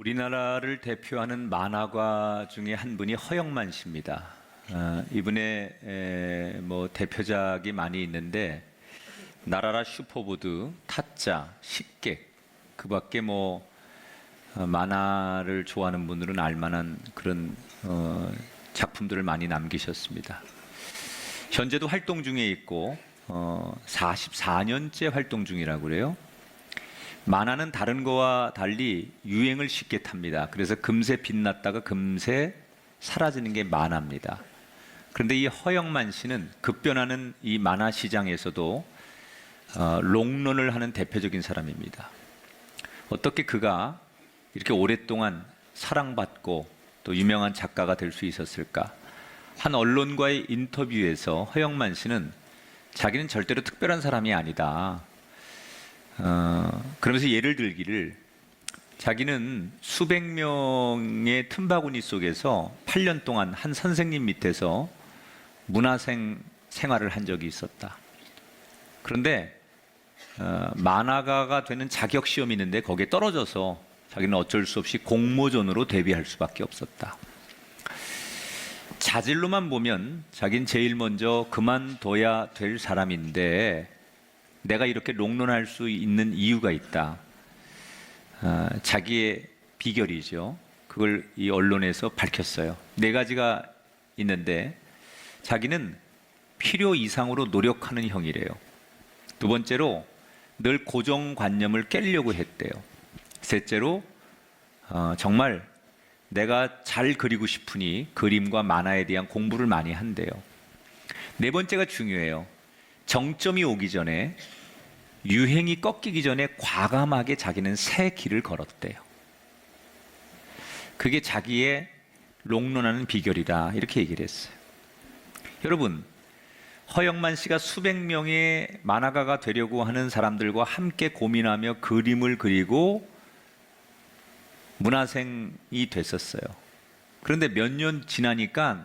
우리나라를 대표하는 만화가 중에 한 분이 허영만 씨입니다. 이분의 대표작이 많이 있는데 나라라 슈퍼보드, 타짜, 식객 그밖에 만화를 좋아하는 분들은 알만한 그런 작품들을 많이 남기셨습니다. 현재도 활동 중에 있고 44년째 활동 중이라고 그래요. 만화는 다른 거와 달리 유행을 쉽게 탑니다. 그래서 금세 빛났다가 금세 사라지는 게 만화입니다. 그런데 이 허영만 씨는 급변하는 이 만화 시장에서도 롱런을 하는 대표적인 사람입니다. 어떻게 그가 이렇게 오랫동안 사랑받고 또 유명한 작가가 될 수 있었을까? 한 언론과의 인터뷰에서 허영만 씨는 자기는 절대로 특별한 사람이 아니다. 그러면서 예를 들기를 자기는 수백 명의 틈바구니 속에서 8년 동안 한 선생님 밑에서 문화생 생활을 한 적이 있었다. 그런데 만화가가 되는 자격 시험이 있는데 거기에 떨어져서 자기는 어쩔 수 없이 공모전으로 데뷔할 수밖에 없었다. 자질로만 보면 자기는 제일 먼저 그만둬야 될 사람인데 내가 이렇게 롱런할 수 있는 이유가 있다. 자기의 비결이죠. 그걸 이 언론에서 밝혔어요. 4가지가 있는데 자기는 필요 이상으로 노력하는 형이래요. 두 번째로 늘 고정관념을 깨려고 했대요. 셋째로 정말 내가 잘 그리고 싶으니 그림과 만화에 대한 공부를 많이 한대요. 4번째가 중요해요. 정점이 오기 전에 유행이 꺾이기 전에 과감하게 자기는 새 길을 걸었대요. 그게 자기의 롱런하는 비결이다 이렇게 얘기를 했어요. 여러분, 허영만 씨가 수백 명의 만화가가 되려고 하는 사람들과 함께 고민하며 그림을 그리고 문화생이 됐었어요. 그런데 몇 년 지나니까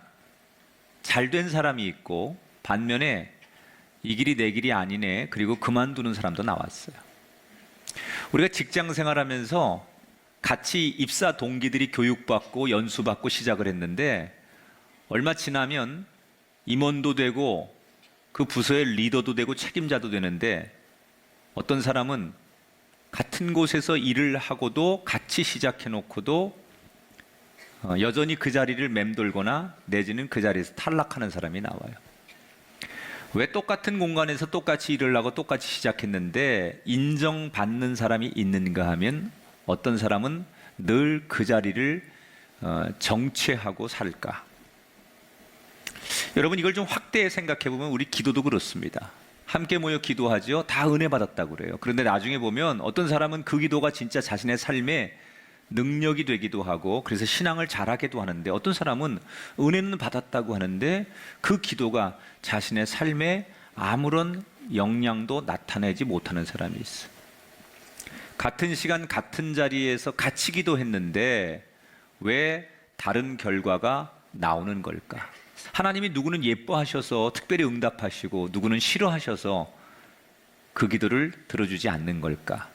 잘된 사람이 있고 반면에 이 길이 내 길이 아니네. 그리고 그만두는 사람도 나왔어요. 우리가 직장 생활하면서 같이 입사 동기들이 교육받고 연수받고 시작을 했는데 얼마 지나면 임원도 되고 그 부서의 리더도 되고 책임자도 되는데 어떤 사람은 같은 곳에서 일을 하고도 같이 시작해놓고도 여전히 그 자리를 맴돌거나 내지는 그 자리에서 탈락하는 사람이 나와요. 왜 똑같은 공간에서 똑같이 일을 하고 똑같이 시작했는데 인정받는 사람이 있는가 하면 어떤 사람은 늘 그 자리를 정체하고 살까? 여러분, 이걸 좀 확대해 생각해 보면 우리 기도도 그렇습니다. 함께 모여 기도하죠. 다 은혜 받았다고 그래요. 그런데 나중에 보면 어떤 사람은 그 기도가 진짜 자신의 삶에 능력이 되기도 하고 그래서 신앙을 잘하기도 하는데 어떤 사람은 은혜는 받았다고 하는데 그 기도가 자신의 삶에 아무런 영향도 나타내지 못하는 사람이 있어요. 같은 시간 같은 자리에서 같이 기도했는데 왜 다른 결과가 나오는 걸까? 하나님이 누구는 예뻐하셔서 특별히 응답하시고 누구는 싫어하셔서 그 기도를 들어주지 않는 걸까?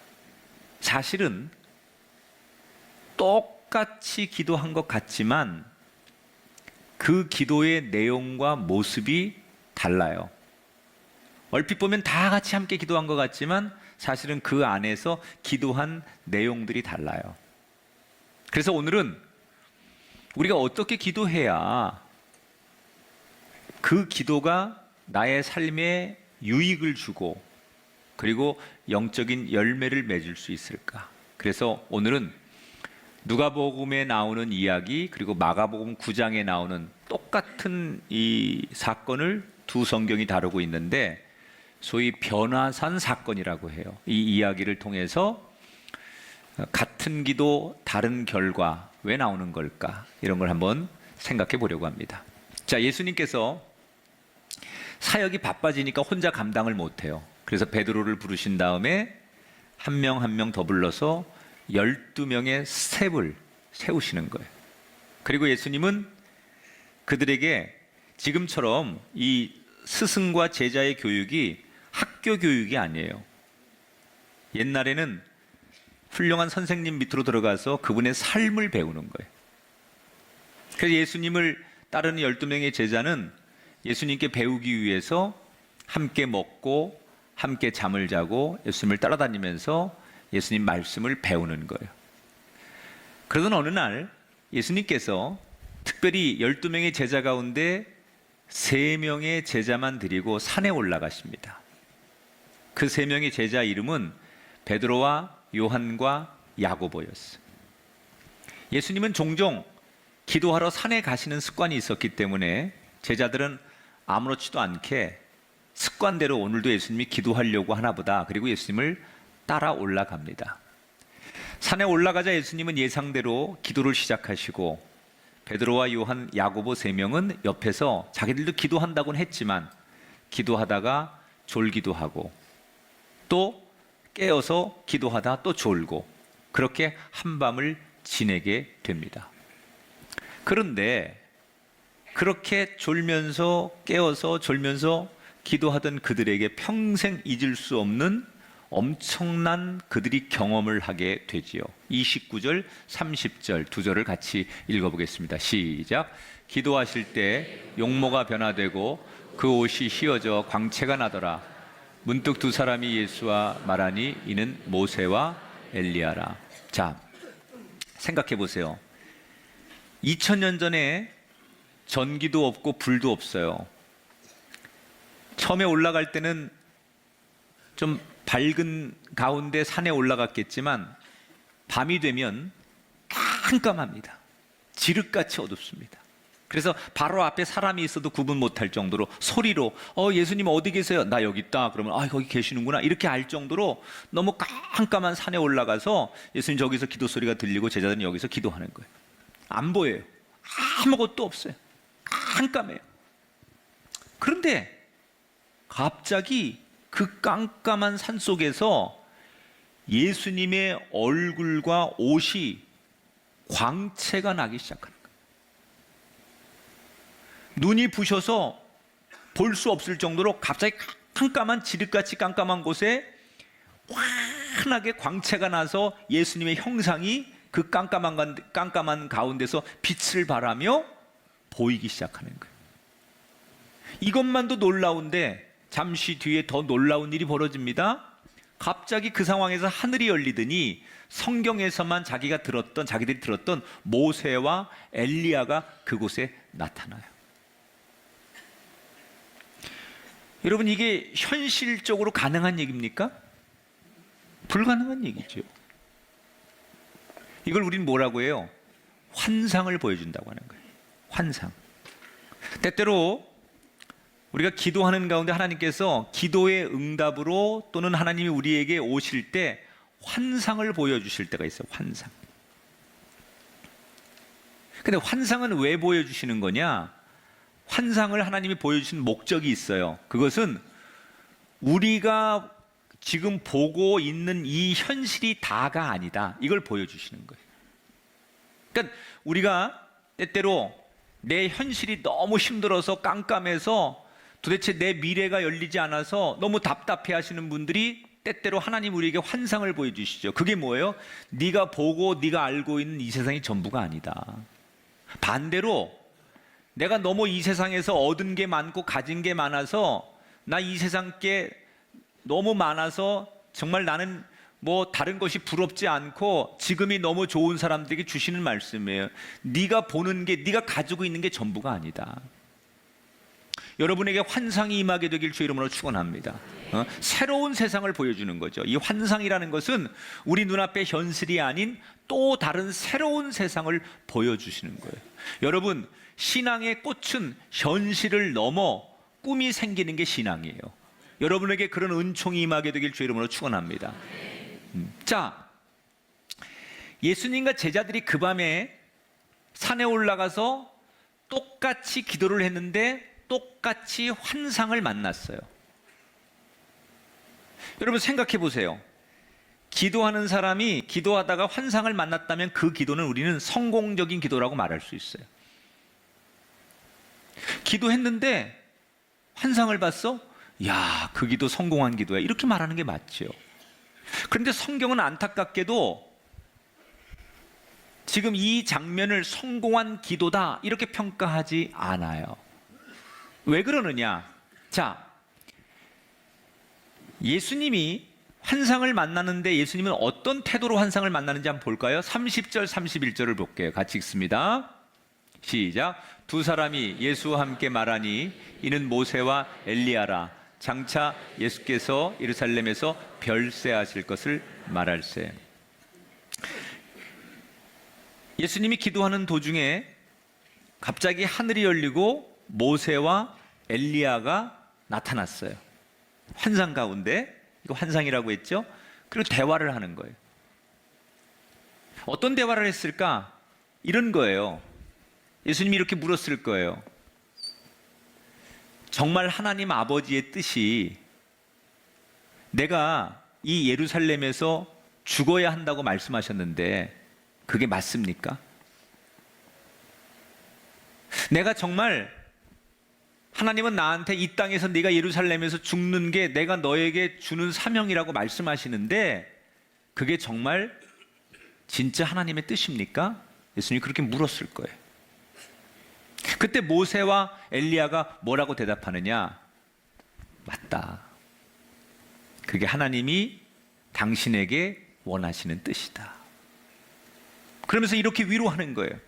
사실은 똑같이 기도한 것 같지만 그 기도의 내용과 모습이 달라요. 얼핏 보면 다 같이 함께 기도한 것 같지만 사실은 그 안에서 기도한 내용들이 달라요. 그래서 오늘은 우리가 어떻게 기도해야 그 기도가 나의 삶에 유익을 주고 그리고 영적인 열매를 맺을 수 있을까? 그래서 오늘은 누가복음에 나오는 이야기 그리고 마가복음 9장에 나오는 똑같은 이 사건을 두 성경이 다루고 있는데 소위 변화산 사건이라고 해요. 이 이야기를 통해서 같은 기도 다른 결과 왜 나오는 걸까? 이런 걸 한번 생각해 보려고 합니다. 자, 예수님께서 사역이 바빠지니까 혼자 감당을 못해요. 그래서 베드로를 부르신 다음에 한 명 한 명 더 불러서 12명의 스텝을 세우시는 거예요. 그리고 예수님은 그들에게 지금처럼 이 스승과 제자의 교육이 학교 교육이 아니에요. 옛날에는 훌륭한 선생님 밑으로 들어가서 그분의 삶을 배우는 거예요. 그래서 예수님을 따르는 12명의 제자는 예수님께 배우기 위해서 함께 먹고 함께 잠을 자고 예수님을 따라다니면서 예수님 말씀을 배우는 거예요. 그러던 어느 날 예수님께서 특별히 12명의 제자 가운데 3명의 제자만 데리고 산에 올라가십니다. 그 3명의 제자 이름은 베드로와 요한과 야고보였어요. 예수님은 종종 기도하러 산에 가시는 습관이 있었기 때문에 제자들은 아무렇지도 않게 습관대로 오늘도 예수님이 기도하려고 하나 보다. 그리고 예수님을 따라 올라갑니다. 산에 올라가자 예수님은 예상대로 기도를 시작하시고 베드로와 요한, 야고보 3명은 옆에서 자기들도 기도한다고는 했지만 기도하다가 졸기도 하고 또 깨어서 기도하다 또 졸고 그렇게 한밤을 지내게 됩니다. 그런데 그렇게 졸면서 깨어서 졸면서 기도하던 그들에게 평생 잊을 수 없는 엄청난 그들이 경험을 하게 되지요. 29절, 30절 두 절을 같이 읽어보겠습니다. 시작. 기도하실 때 용모가 변화되고 그 옷이 휘어져 광채가 나더라. 문득 두 사람이 예수와 말하니 이는 모세와 엘리야라. 자, 생각해 보세요. 2000년 전에 전기도 없고 불도 없어요. 처음에 올라갈 때는 좀 밝은 가운데 산에 올라갔겠지만 밤이 되면 깜깜합니다. 지륵같이 어둡습니다. 그래서 바로 앞에 사람이 있어도 구분 못할 정도로 소리로 예수님 어디 계세요? 나 여기 있다. 그러면 거기 계시는구나. 이렇게 알 정도로 너무 깜깜한 산에 올라가서 예수님 저기서 기도 소리가 들리고 제자들은 여기서 기도하는 거예요. 안 보여요. 아무것도 없어요. 깜깜해요. 그런데 갑자기 그 깜깜한 산 속에서 예수님의 얼굴과 옷이 광채가 나기 시작하는 거예요. 눈이 부셔서 볼 수 없을 정도로 갑자기 깜깜한 지륵같이 깜깜한 곳에 환하게 광채가 나서 예수님의 형상이 그 깜깜한 가운데서 빛을 발하며 보이기 시작하는 거예요. 이것만도 놀라운데 잠시 뒤에 더 놀라운 일이 벌어집니다. 갑자기 그 상황에서 하늘이 열리더니 성경에서만 자기들이 들었던 모세와 엘리야가 그곳에 나타나요. 여러분, 이게 현실적으로 가능한 얘기입니까? 불가능한 얘기죠. 이걸 우리는 뭐라고 해요? 환상을 보여준다고 하는 거예요. 환상. 때때로 우리가 기도하는 가운데 하나님께서 기도의 응답으로 또는 하나님이 우리에게 오실 때 환상을 보여주실 때가 있어요. 환상. 근데 환상은 왜 보여주시는 거냐? 환상을 하나님이 보여주신 목적이 있어요. 그것은 우리가 지금 보고 있는 이 현실이 다가 아니다. 이걸 보여주시는 거예요. 그러니까 우리가 때때로 내 현실이 너무 힘들어서 깜깜해서 도대체 내 미래가 열리지 않아서 너무 답답해 하시는 분들이 때때로 하나님 우리에게 환상을 보여주시죠. 그게 뭐예요? 네가 보고 네가 알고 있는 이 세상이 전부가 아니다. 반대로 내가 너무 이 세상에서 얻은 게 많고 가진 게 많아서 나 이 세상 게 너무 많아서 정말 나는 뭐 다른 것이 부럽지 않고 지금이 너무 좋은 사람들에게 주시는 말씀이에요. 네가 보는 게 네가 가지고 있는 게 전부가 아니다. 여러분에게 환상이 임하게 되길 주 이름으로 축원합니다. 새로운 세상을 보여주는 거죠. 이 환상이라는 것은 우리 눈앞의 현실이 아닌 또 다른 새로운 세상을 보여주시는 거예요. 여러분, 신앙의 꽃은 현실을 넘어 꿈이 생기는 게 신앙이에요. 여러분에게 그런 은총이 임하게 되길 주 이름으로 축원합니다. 자, 예수님과 제자들이 그 밤에 산에 올라가서 똑같이 기도를 했는데 똑같이 환상을 만났어요. 여러분 생각해 보세요. 기도하는 사람이 기도하다가 환상을 만났다면 그 기도는 우리는 성공적인 기도라고 말할 수 있어요. 기도했는데 환상을 봤어? 야, 그 기도 성공한 기도야. 이렇게 말하는 게 맞죠. 그런데 성경은 안타깝게도 지금 이 장면을 성공한 기도다 이렇게 평가하지 않아요. 왜 그러느냐? 자, 예수님이 환상을 만나는데 예수님은 어떤 태도로 환상을 만나는지 한번 볼까요? 30절 31절을 볼게요. 같이 읽습니다. 시작. 두 사람이 예수와 함께 말하니 이는 모세와 엘리야라. 장차 예수께서 예루살렘에서 별세하실 것을 말할세. 예수님이 기도하는 도중에 갑자기 하늘이 열리고 모세와 엘리야가 나타났어요. 환상 가운데. 이거 환상이라고 했죠? 그리고 대화를 하는 거예요. 어떤 대화를 했을까? 이런 거예요. 예수님이 이렇게 물었을 거예요. 정말 하나님 아버지의 뜻이 내가 이 예루살렘에서 죽어야 한다고 말씀하셨는데 그게 맞습니까? 내가 정말 하나님은 나한테 이 땅에서 네가 예루살렘에서 죽는 게 내가 너에게 주는 사명이라고 말씀하시는데 그게 정말 진짜 하나님의 뜻입니까? 예수님이 그렇게 물었을 거예요. 그때 모세와 엘리야가 뭐라고 대답하느냐? 맞다. 그게 하나님이 당신에게 원하시는 뜻이다. 그러면서 이렇게 위로하는 거예요.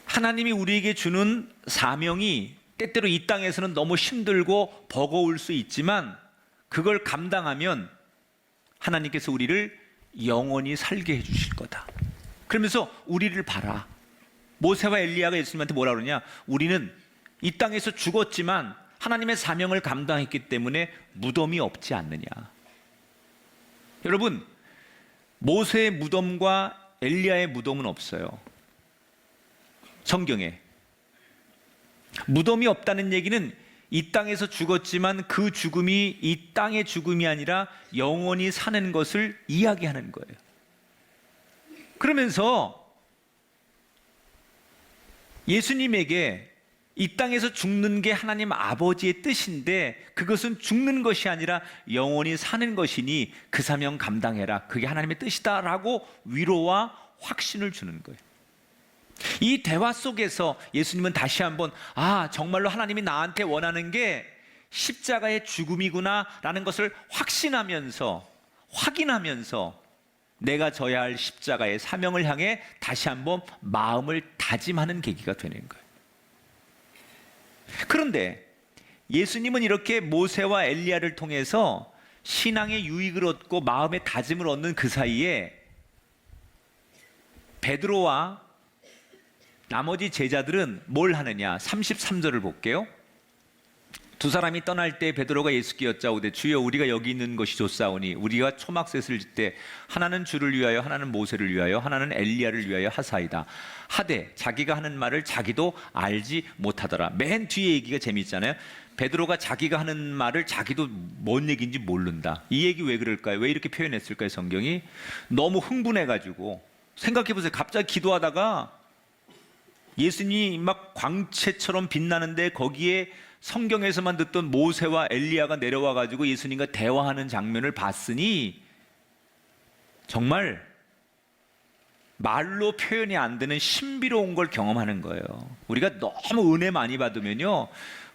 하나님이 우리에게 주는 사명이 때때로 이 땅에서는 너무 힘들고 버거울 수 있지만 그걸 감당하면 하나님께서 우리를 영원히 살게 해주실 거다. 그러면서 우리를 봐라. 모세와 엘리야가 예수님한테 뭐라 그러냐? 우리는 이 땅에서 죽었지만 하나님의 사명을 감당했기 때문에 무덤이 없지 않느냐. 여러분, 모세의 무덤과 엘리야의 무덤은 없어요. 성경에. 무덤이 없다는 얘기는 이 땅에서 죽었지만 그 죽음이 이 땅의 죽음이 아니라 영원히 사는 것을 이야기하는 거예요. 그러면서 예수님에게 이 땅에서 죽는 게 하나님 아버지의 뜻인데 그것은 죽는 것이 아니라 영원히 사는 것이니 그 사명 감당해라. 그게 하나님의 뜻이다라고 위로와 확신을 주는 거예요. 이 대화 속에서 예수님은 다시 한번 정말로 하나님이 나한테 원하는 게 십자가의 죽음이구나 라는 것을 확신하면서 확인하면서 내가 져야 할 십자가의 사명을 향해 다시 한번 마음을 다짐하는 계기가 되는 거예요. 그런데 예수님은 이렇게 모세와 엘리야를 통해서 신앙의 유익을 얻고 마음의 다짐을 얻는 그 사이에 베드로와 나머지 제자들은 뭘 하느냐? 33절을 볼게요. 두 사람이 떠날 때 베드로가 예수께 여짜오되 주여 우리가 여기 있는 것이 좋사오니 우리가 초막셋을 짓되 하나는 주를 위하여 하나는 모세를 위하여 하나는 엘리야를 위하여 하사이다 하되 자기가 하는 말을 자기도 알지 못하더라. 맨 뒤에 얘기가 재미있잖아요. 베드로가 자기가 하는 말을 자기도 뭔 얘기인지 모른다. 이 얘기 왜 그럴까요? 왜 이렇게 표현했을까요? 성경이 너무 흥분해가지고. 생각해보세요. 갑자기 기도하다가 예수님이 막 광채처럼 빛나는데 거기에 성경에서만 듣던 모세와 엘리야가 내려와 가지고 예수님과 대화하는 장면을 봤으니 정말 말로 표현이 안 되는 신비로운 걸 경험하는 거예요. 우리가 너무 은혜 많이 받으면요,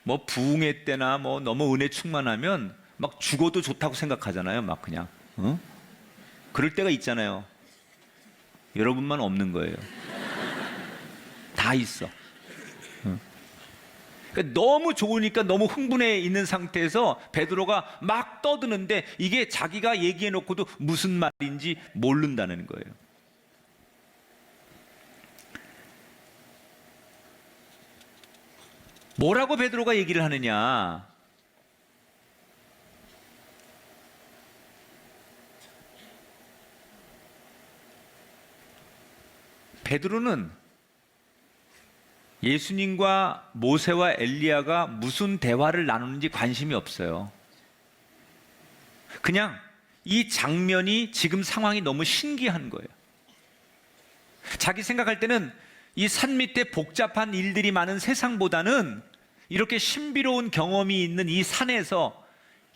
뭐 부흥회 때나 뭐 너무 은혜 충만하면 막 죽어도 좋다고 생각하잖아요. 막 그냥 그럴 때가 있잖아요. 여러분만 없는 거예요. 다 있어. 그러니까 너무 좋으니까 너무 흥분해 있는 상태에서 베드로가 막 떠드는데 이게 자기가 얘기해 놓고도 무슨 말인지 모른다는 거예요. 뭐라고 베드로가 얘기를 하느냐? 베드로는 예수님과 모세와 엘리야가 무슨 대화를 나누는지 관심이 없어요. 그냥 이 장면이 지금 상황이 너무 신기한 거예요. 자기 생각할 때는 이 산 밑에 복잡한 일들이 많은 세상보다는 이렇게 신비로운 경험이 있는 이 산에서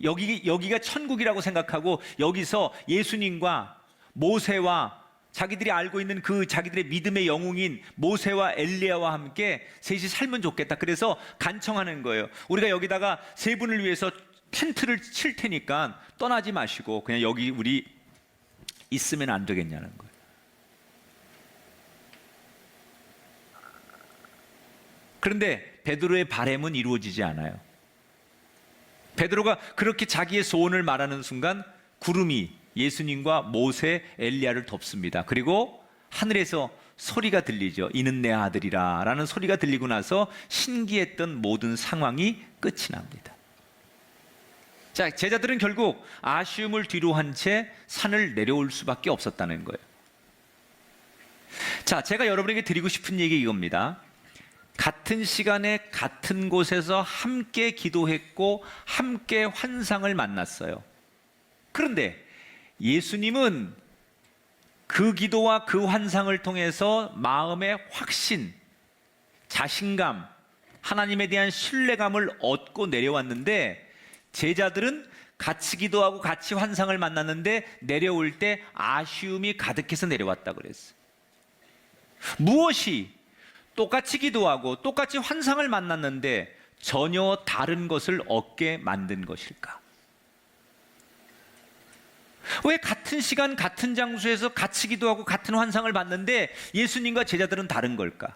여기가 천국이라고 생각하고 여기서 예수님과 모세와 자기들이 알고 있는 그 자기들의 믿음의 영웅인 모세와 엘리야와 함께 셋이 살면 좋겠다. 그래서 간청하는 거예요. 우리가 여기다가 세 분을 위해서 텐트를 칠 테니까 떠나지 마시고 그냥 여기 우리 있으면 안 되겠냐는 거예요. 그런데 베드로의 바램은 이루어지지 않아요. 베드로가 그렇게 자기의 소원을 말하는 순간 구름이 예수님과 모세, 엘리야를 덮습니다. 그리고 하늘에서 소리가 들리죠. 이는 내 아들이라 라는 소리가 들리고 나서 신기했던 모든 상황이 끝이 납니다. 자, 제자들은 결국 아쉬움을 뒤로 한 채 산을 내려올 수밖에 없었다는 거예요. 자, 제가 여러분에게 드리고 싶은 얘기 이겁니다. 같은 시간에 같은 곳에서 함께 기도했고 함께 환상을 만났어요. 그런데 예수님은 그 기도와 그 환상을 통해서 마음의 확신, 자신감, 하나님에 대한 신뢰감을 얻고 내려왔는데 제자들은 같이 기도하고 같이 환상을 만났는데 내려올 때 아쉬움이 가득해서 내려왔다 그랬어요. 무엇이 똑같이 기도하고 똑같이 환상을 만났는데 전혀 다른 것을 얻게 만든 것일까? 왜 같은 시간 같은 장소에서 같이 기도하고 같은 환상을 봤는데 예수님과 제자들은 다른 걸까?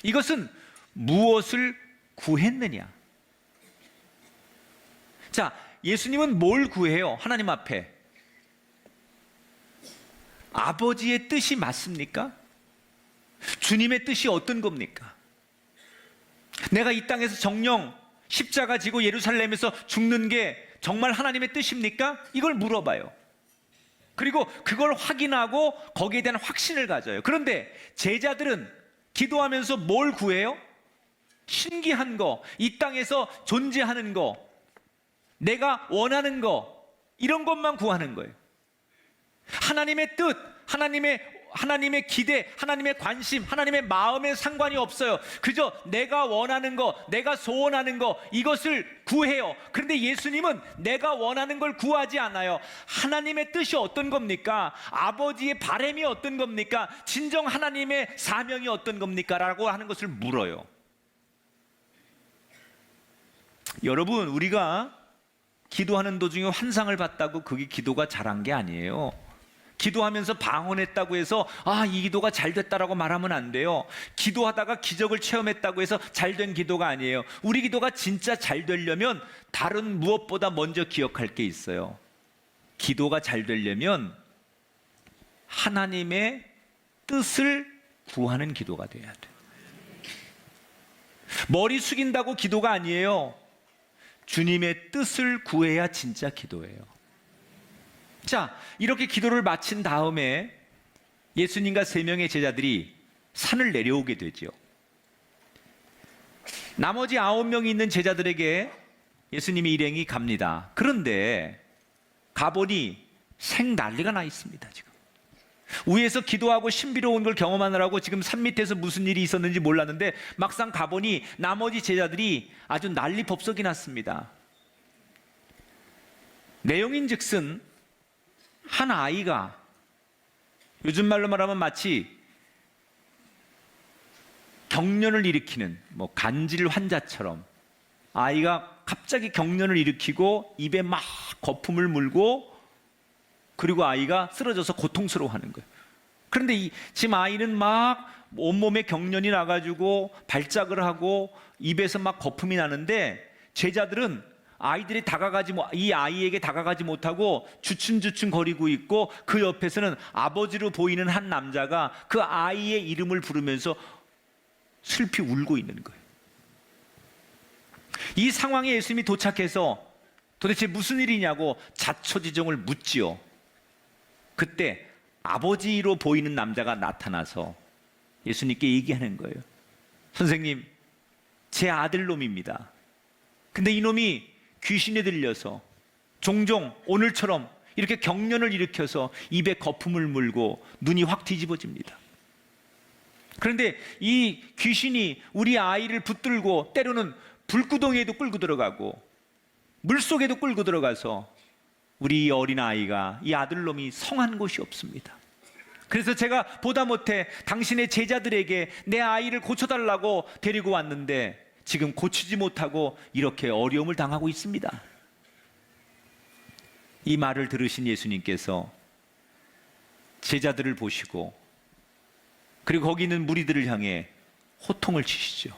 이것은 무엇을 구했느냐? 자, 예수님은 뭘 구해요? 하나님 앞에 아버지의 뜻이 맞습니까? 주님의 뜻이 어떤 겁니까? 내가 이 땅에서 정령 십자가 지고 예루살렘에서 죽는 게 정말 하나님의 뜻입니까? 이걸 물어봐요. 그리고 그걸 확인하고 거기에 대한 확신을 가져요. 그런데 제자들은 기도하면서 뭘 구해요? 신기한 거, 이 땅에서 존재하는 거, 내가 원하는 거, 이런 것만 구하는 거예요. 하나님의 뜻, 하나님의 기대, 하나님의 관심, 하나님의 마음에 상관이 없어요. 그저 내가 원하는 거, 내가 소원하는 거, 이것을 구해요. 그런데 예수님은 내가 원하는 걸 구하지 않아요. 하나님의 뜻이 어떤 겁니까? 아버지의 바람이 어떤 겁니까? 진정 하나님의 사명이 어떤 겁니까? 라고 하는 것을 물어요. 여러분, 우리가 기도하는 도중에 환상을 봤다고 그게 기도가 잘한 게 아니에요. 기도하면서 방언했다고 해서 이 기도가 잘 됐다라고 말하면 안 돼요. 기도하다가 기적을 체험했다고 해서 잘된 기도가 아니에요. 우리 기도가 진짜 잘 되려면 다른 무엇보다 먼저 기억할 게 있어요. 기도가 잘 되려면 하나님의 뜻을 구하는 기도가 돼야 돼요. 머리 숙인다고 기도가 아니에요. 주님의 뜻을 구해야 진짜 기도예요. 자, 이렇게 기도를 마친 다음에 예수님과 3명의 제자들이 산을 내려오게 되죠. 나머지 9명이 있는 제자들에게 예수님의 일행이 갑니다. 그런데 가보니 생난리가 나 있습니다. 지금 위에서 기도하고 신비로운 걸 경험하느라고 지금 산 밑에서 무슨 일이 있었는지 몰랐는데 막상 가보니 나머지 제자들이 아주 난리법석이 났습니다. 내용인즉슨 한 아이가 요즘 말로 말하면 마치 경련을 일으키는 간질 환자처럼 아이가 갑자기 경련을 일으키고 입에 막 거품을 물고 그리고 아이가 쓰러져서 고통스러워하는 거예요. 그런데 지금 아이는 막 온몸에 경련이 나가지고 발작을 하고 입에서 막 거품이 나는데 제자들은 이 아이에게 다가가지 못하고 주춤주춤 거리고 있고 그 옆에서는 아버지로 보이는 한 남자가 그 아이의 이름을 부르면서 슬피 울고 있는 거예요. 이 상황에 예수님이 도착해서 도대체 무슨 일이냐고 자초지종을 묻지요. 그때 아버지로 보이는 남자가 나타나서 예수님께 얘기하는 거예요. 선생님, 제 아들놈입니다. 근데 이놈이 귀신에 들려서 종종 오늘처럼 이렇게 경련을 일으켜서 입에 거품을 물고 눈이 확 뒤집어집니다. 그런데 이 귀신이 우리 아이를 붙들고 때로는 불구덩이에도 끌고 들어가고 물속에도 끌고 들어가서 우리 이 어린아이가, 이 아들놈이 성한 곳이 없습니다. 그래서 제가 보다 못해 당신의 제자들에게 내 아이를 고쳐달라고 데리고 왔는데 지금 고치지 못하고 이렇게 어려움을 당하고 있습니다. 이 말을 들으신 예수님께서 제자들을 보시고 그리고 거기 있는 무리들을 향해 호통을 치시죠.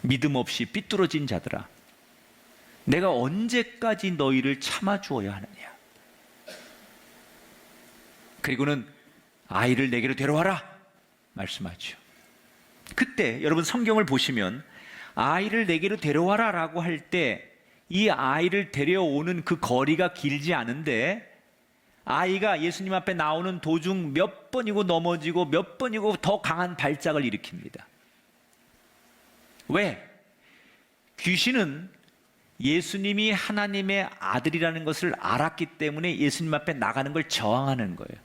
믿음 없이 삐뚤어진 자들아, 내가 언제까지 너희를 참아주어야 하느냐. 그리고는 아이를 내게로 데려와라 말씀하죠. 그때 여러분 성경을 보시면 아이를 내게로 데려와라 라고 할 때 이 아이를 데려오는 그 거리가 길지 않은데 아이가 예수님 앞에 나오는 도중 몇 번이고 넘어지고 몇 번이고 더 강한 발작을 일으킵니다. 왜? 귀신은 예수님이 하나님의 아들이라는 것을 알았기 때문에 예수님 앞에 나가는 걸 저항하는 거예요.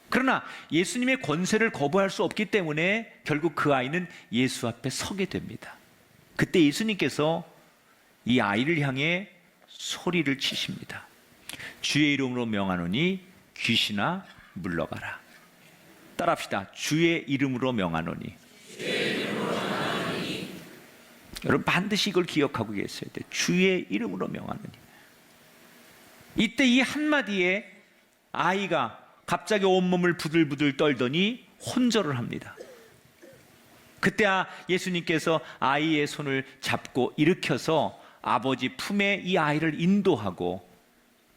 그러나 예수님의 권세를 거부할 수 없기 때문에 결국 그 아이는 예수 앞에 서게 됩니다. 그때 예수님께서 이 아이를 향해 소리를 치십니다. 주의 이름으로 명하노니 귀신아 물러가라. 따라합시다. 주의 이름으로 명하노니. 여러분 반드시 이걸 기억하고 계셔야 돼요. 주의 이름으로 명하노니. 이때 이 한마디에 아이가 갑자기 온몸을 부들부들 떨더니 혼절을 합니다. 그때 예수님께서 아이의 손을 잡고 일으켜서 아버지 품에 이 아이를 인도하고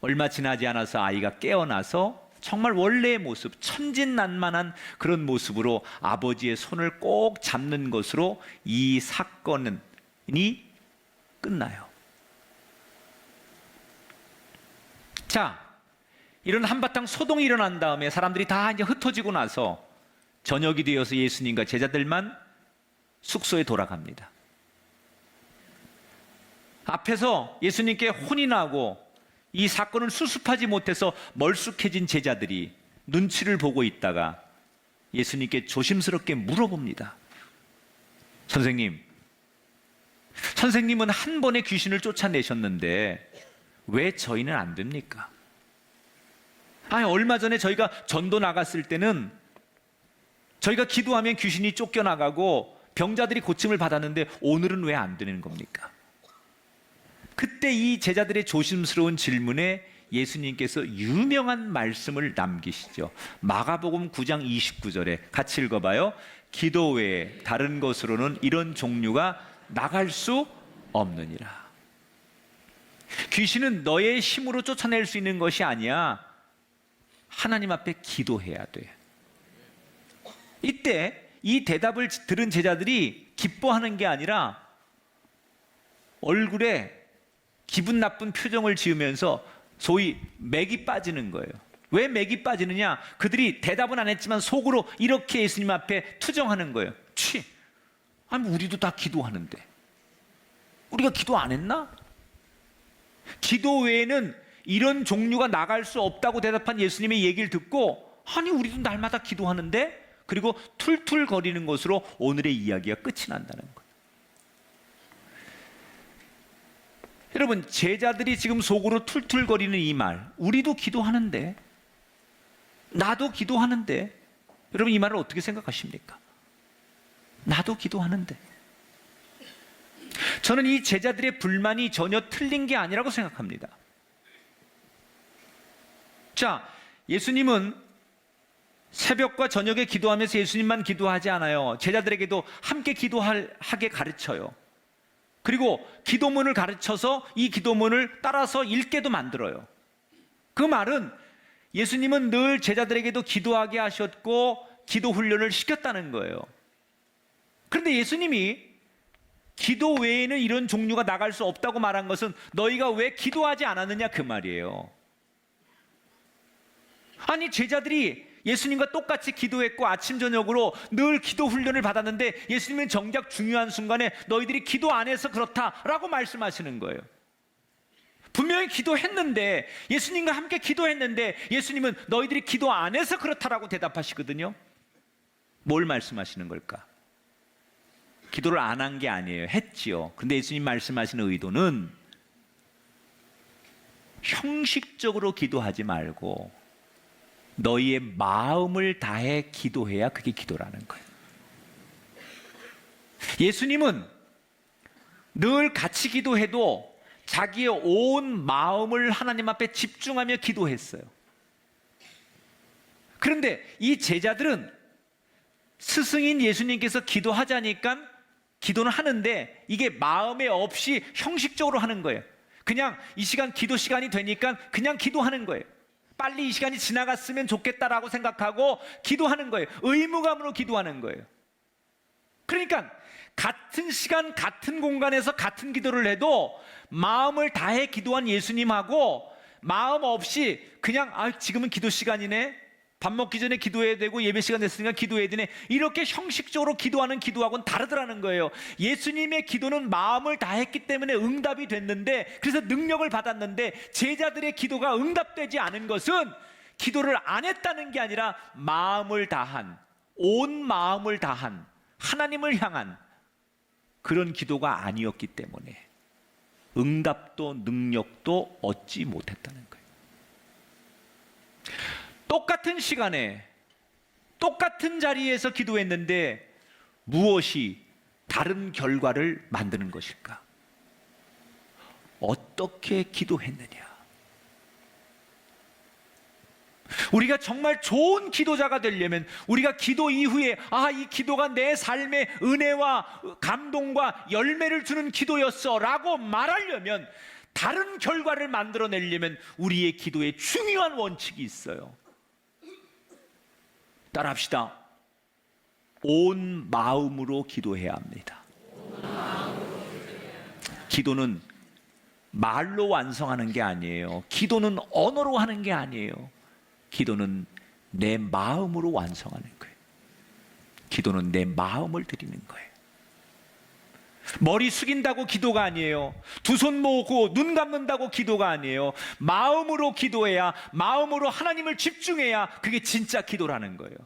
얼마 지나지 않아서 아이가 깨어나서 정말 원래의 모습, 천진난만한 그런 모습으로 아버지의 손을 꼭 잡는 것으로 이 사건이 끝나요. 자, 이런 한바탕 소동이 일어난 다음에 사람들이 다 이제 흩어지고 나서 저녁이 되어서 예수님과 제자들만 숙소에 돌아갑니다. 앞에서 예수님께 혼이 나고 이 사건을 수습하지 못해서 멀쑥해진 제자들이 눈치를 보고 있다가 예수님께 조심스럽게 물어봅니다. 선생님은 한 번에 귀신을 쫓아내셨는데 왜 저희는 안 됩니까? 얼마 전에 저희가 전도 나갔을 때는 저희가 기도하면 귀신이 쫓겨나가고 병자들이 고침을 받았는데 오늘은 왜 안 되는 겁니까? 그때 이 제자들의 조심스러운 질문에 예수님께서 유명한 말씀을 남기시죠. 마가복음 9장 29절에 같이 읽어봐요. 기도 외에 다른 것으로는 이런 종류가 나갈 수 없느니라. 귀신은 너의 힘으로 쫓아낼 수 있는 것이 아니야. 하나님 앞에 기도해야 돼. 이때 이 대답을 들은 제자들이 기뻐하는 게 아니라 얼굴에 기분 나쁜 표정을 지으면서 소위 맥이 빠지는 거예요. 왜 맥이 빠지느냐? 그들이 대답은 안 했지만 속으로 이렇게 예수님 앞에 투정하는 거예요. 우리도 다 기도하는데 우리가 기도 안 했나? 기도 외에는 이런 종류가 나갈 수 없다고 대답한 예수님의 얘기를 듣고 우리도 날마다 기도하는데, 그리고 툴툴거리는 것으로 오늘의 이야기가 끝이 난다는 거예요. 여러분, 제자들이 지금 속으로 툴툴거리는 이 말, 우리도 기도하는데, 나도 기도하는데, 여러분 이 말을 어떻게 생각하십니까? 나도 기도하는데. 저는 이 제자들의 불만이 전혀 틀린 게 아니라고 생각합니다. 자, 예수님은 새벽과 저녁에 기도하면서 예수님만 기도하지 않아요. 제자들에게도 함께 기도하게 가르쳐요. 그리고 기도문을 가르쳐서 이 기도문을 따라서 읽게도 만들어요. 그 말은 예수님은 늘 제자들에게도 기도하게 하셨고 기도 훈련을 시켰다는 거예요. 그런데 예수님이 기도 외에는 이런 종류가 나갈 수 없다고 말한 것은 너희가 왜 기도하지 않았느냐 그 말이에요. 아니, 제자들이 예수님과 똑같이 기도했고 아침 저녁으로 늘 기도 훈련을 받았는데 예수님은 정작 중요한 순간에 너희들이 기도 안 해서 그렇다라고 말씀하시는 거예요. 분명히 기도했는데, 예수님과 함께 기도했는데 예수님은 너희들이 기도 안 해서 그렇다라고 대답하시거든요. 뭘 말씀하시는 걸까? 기도를 안 한 게 아니에요. 했지요. 근데 예수님 말씀하시는 의도는 형식적으로 기도하지 말고 너희의 마음을 다해 기도해야 그게 기도라는 거예요. 예수님은 늘 같이 기도해도 자기의 온 마음을 하나님 앞에 집중하며 기도했어요. 그런데 이 제자들은 스승인 예수님께서 기도하자니까 기도는 하는데 이게 마음에 없이 형식적으로 하는 거예요. 그냥 이 시간 기도 시간이 되니까 그냥 기도하는 거예요. 빨리 이 시간이 지나갔으면 좋겠다라고 생각하고 기도하는 거예요. 의무감으로 기도하는 거예요. 그러니까 같은 시간 같은 공간에서 같은 기도를 해도 마음을 다해 기도한 예수님하고 마음 없이 그냥 지금은 기도 시간이네, 밥 먹기 전에 기도해야 되고 예배 시간 됐으니까 기도해야 되네, 이렇게 형식적으로 기도하는 기도하고는 다르더라는 거예요. 예수님의 기도는 마음을 다했기 때문에 응답이 됐는데, 그래서 능력을 받았는데, 제자들의 기도가 응답되지 않은 것은 기도를 안 했다는 게 아니라 마음을 다한, 온 마음을 다한, 하나님을 향한 그런 기도가 아니었기 때문에 응답도 능력도 얻지 못했다는 거예요. 똑같은 시간에 똑같은 자리에서 기도했는데 무엇이 다른 결과를 만드는 것일까? 어떻게 기도했느냐? 우리가 정말 좋은 기도자가 되려면, 우리가 기도 이후에 이 기도가 내 삶의 은혜와 감동과 열매를 주는 기도였어 라고 말하려면, 다른 결과를 만들어내려면 우리의 기도에 중요한 원칙이 있어요. 따라합시다. 온 마음으로 기도해야 합니다. 기도는 말로 완성하는 게 아니에요. 기도는 언어로 하는 게 아니에요. 기도는 내 마음으로 완성하는 거예요. 기도는 내 마음을 드리는 거예요. 머리 숙인다고 기도가 아니에요. 두 손 모으고 눈 감는다고 기도가 아니에요. 마음으로 기도해야, 마음으로 하나님을 집중해야 그게 진짜 기도라는 거예요.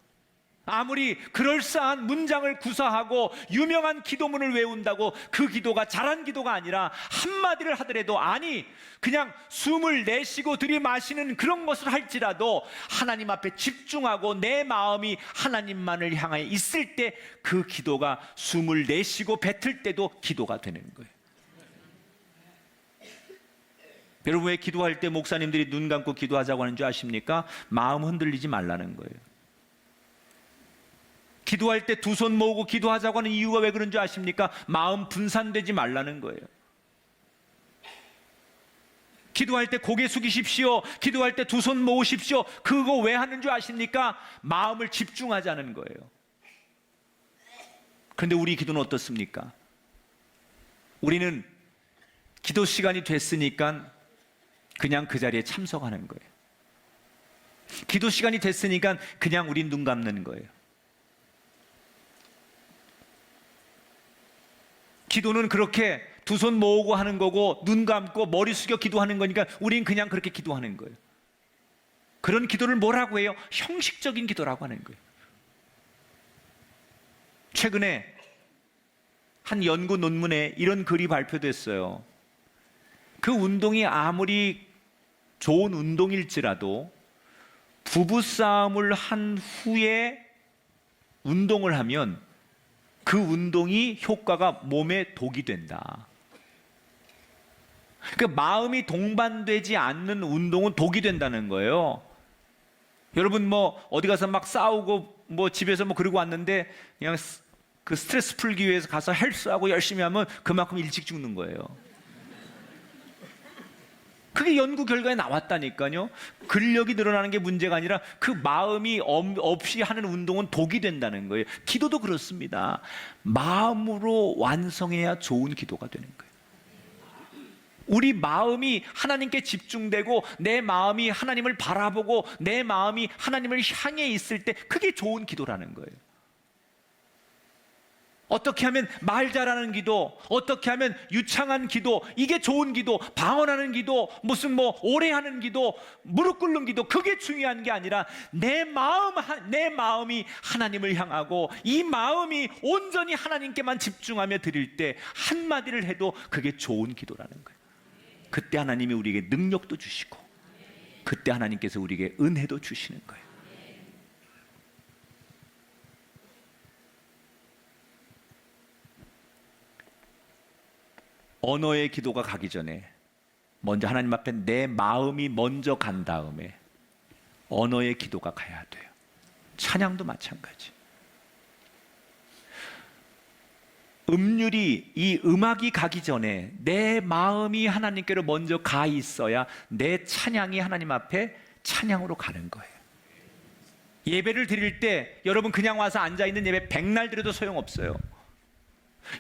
아무리 그럴싸한 문장을 구사하고 유명한 기도문을 외운다고 그 기도가 잘한 기도가 아니라, 한마디를 하더라도, 그냥 숨을 내쉬고 들이마시는 그런 것을 할지라도 하나님 앞에 집중하고 내 마음이 하나님만을 향하여 있을 때 그 기도가 숨을 내쉬고 뱉을 때도 기도가 되는 거예요. 여러분, 왜 기도할 때 목사님들이 눈 감고 기도하자고 하는 줄 아십니까? 마음 흔들리지 말라는 거예요. 기도할 때 두 손 모으고 기도하자고 하는 이유가 왜 그런 줄 아십니까? 마음 분산되지 말라는 거예요. 기도할 때 고개 숙이십시오, 기도할 때 두 손 모으십시오, 그거 왜 하는 줄 아십니까? 마음을 집중하자는 거예요. 그런데 우리 기도는 어떻습니까? 우리는 기도 시간이 됐으니까 그냥 그 자리에 참석하는 거예요. 기도 시간이 됐으니까 그냥 우린 눈 감는 거예요. 기도는 그렇게 두 손 모으고 하는 거고 눈 감고 머리 숙여 기도하는 거니까 우린 그냥 그렇게 기도하는 거예요. 그런 기도를 뭐라고 해요? 형식적인 기도라고 하는 거예요. 최근에 한 연구 논문에 이런 글이 발표됐어요. 그 운동이 아무리 좋은 운동일지라도 부부싸움을 한 후에 운동을 하면 그 운동이 효과가 몸에 독이 된다. 그 마음이 동반되지 않는 운동은 독이 된다는 거예요. 여러분 어디 가서 막 싸우고 집에서 그러고 왔는데 그냥 그 스트레스 풀기 위해서 가서 헬스하고 열심히 하면 그만큼 일찍 죽는 거예요. 그게 연구 결과에 나왔다니까요. 근력이 늘어나는 게 문제가 아니라 그 마음이 없이 하는 운동은 독이 된다는 거예요. 기도도 그렇습니다. 마음으로 완성해야 좋은 기도가 되는 거예요. 우리 마음이 하나님께 집중되고 내 마음이 하나님을 바라보고 내 마음이 하나님을 향해 있을 때 그게 좋은 기도라는 거예요. 어떻게 하면 말 잘하는 기도, 어떻게 하면 유창한 기도, 이게 좋은 기도, 방언하는 기도, 무슨 뭐 오래 하는 기도, 무릎 꿇는 기도, 그게 중요한 게 아니라 내 마음이 하나님을 향하고 이 마음이 온전히 하나님께만 집중하며 드릴 때 한마디를 해도 그게 좋은 기도라는 거예요. 그때 하나님이 우리에게 능력도 주시고 그때 하나님께서 우리에게 은혜도 주시는 거예요. 언어의 기도가 가기 전에 먼저 하나님 앞에 내 마음이 먼저 간 다음에 언어의 기도가 가야 돼요. 찬양도 마찬가지. 이 음악이 가기 전에 내 마음이 하나님께로 먼저 가 있어야 내 찬양이 하나님 앞에 찬양으로 가는 거예요. 예배를 드릴 때 여러분 그냥 와서 앉아있는 예배 백날 드려도 소용없어요.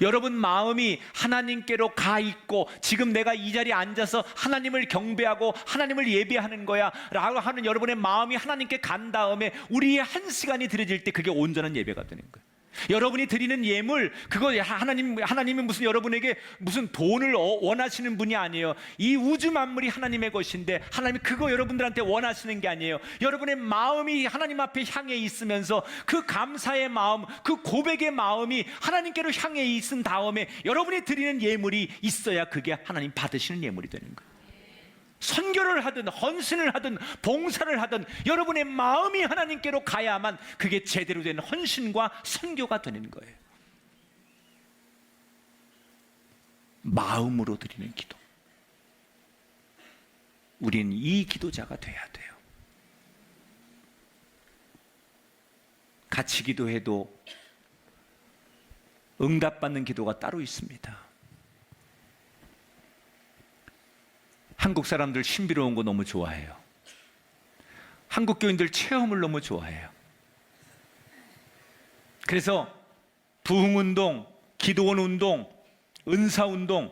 여러분 마음이 하나님께로 가 있고 지금 내가 이 자리에 앉아서 하나님을 경배하고 하나님을 예배하는 거야 라고 하는 여러분의 마음이 하나님께 간 다음에 우리의 한 시간이 드려질 때 그게 온전한 예배가 되는 거예요. 여러분이 드리는 예물, 그거 하나님은 무슨 여러분에게 무슨 돈을 원하시는 분이 아니에요. 이 우주 만물이 하나님의 것인데 하나님이 그거 여러분들한테 원하시는 게 아니에요. 여러분의 마음이 하나님 앞에 향해 있으면서 그 감사의 마음, 그 고백의 마음이 하나님께로 향해 있은 다음에 여러분이 드리는 예물이 있어야 그게 하나님 받으시는 예물이 되는 거예요. 선교를 하든 헌신을 하든 봉사를 하든 여러분의 마음이 하나님께로 가야만 그게 제대로 된 헌신과 선교가 되는 거예요. 마음으로 드리는 기도. 우리는 이 기도자가 돼야 돼요. 같이 기도해도 응답받는 기도가 따로 있습니다. 한국 사람들 신비로운 거 너무 좋아해요. 한국 교인들 체험을 너무 좋아해요. 그래서 부흥운동, 기도원 운동, 은사운동,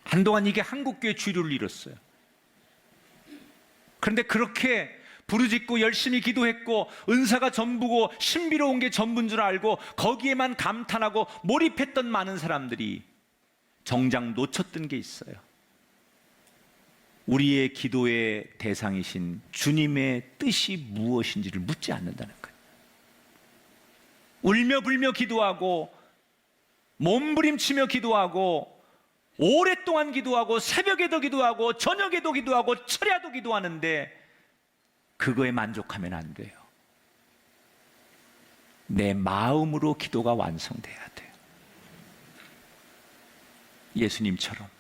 한동안 이게 한국교회 주류를 이뤘어요. 그런데 그렇게 부르짖고 열심히 기도했고 은사가 전부고 신비로운 게 전부인 줄 알고 거기에만 감탄하고 몰입했던 많은 사람들이 정작 놓쳤던 게 있어요. 우리의 기도의 대상이신 주님의 뜻이 무엇인지를 묻지 않는다는 거예요. 울며 불며 기도하고 몸부림치며 기도하고 오랫동안 기도하고 새벽에도 기도하고 저녁에도 기도하고 철야도 기도하는데 그거에 만족하면 안 돼요. 내 마음으로 기도가 완성돼야 돼요. 예수님처럼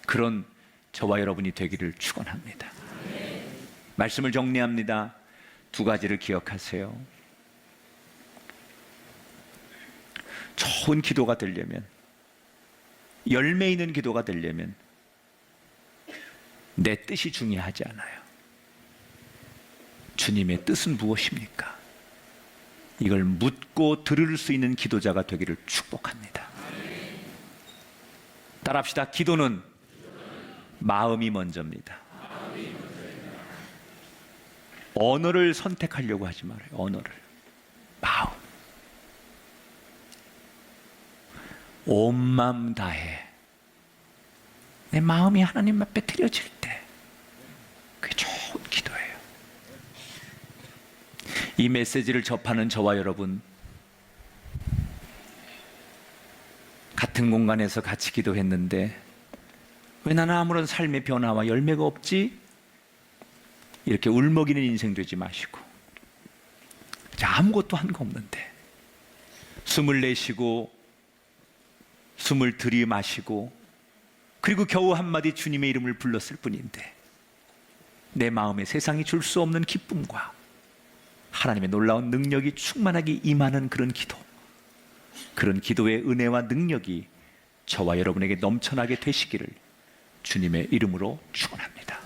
그런 저와 여러분이 되기를 축원합니다. 말씀을 정리합니다. 두 가지를 기억하세요. 좋은 기도가 되려면, 열매 있는 기도가 되려면 내 뜻이 중요하지 않아요. 주님의 뜻은 무엇입니까? 이걸 묻고 들을 수 있는 기도자가 되기를 축복합니다. 따라합시다. 기도는 마음이 먼저입니다. 언어를 선택하려고 하지 말아요. 언어를. 마음. 온 마음 다해. 내 마음이 하나님 앞에 드려질 때 그게 좋은 기도예요. 이 메시지를 접하는 저와 여러분, 같은 공간에서 같이 기도했는데 왜 나는 아무런 삶의 변화와 열매가 없지? 이렇게 울먹이는 인생 되지 마시고, 아무것도 한 거 없는데 숨을 내쉬고 숨을 들이마시고 그리고 겨우 한마디 주님의 이름을 불렀을 뿐인데 내 마음에 세상이 줄 수 없는 기쁨과 하나님의 놀라운 능력이 충만하게 임하는 그런 기도, 그런 기도의 은혜와 능력이 저와 여러분에게 넘쳐나게 되시기를 주님의 이름으로 축원합니다.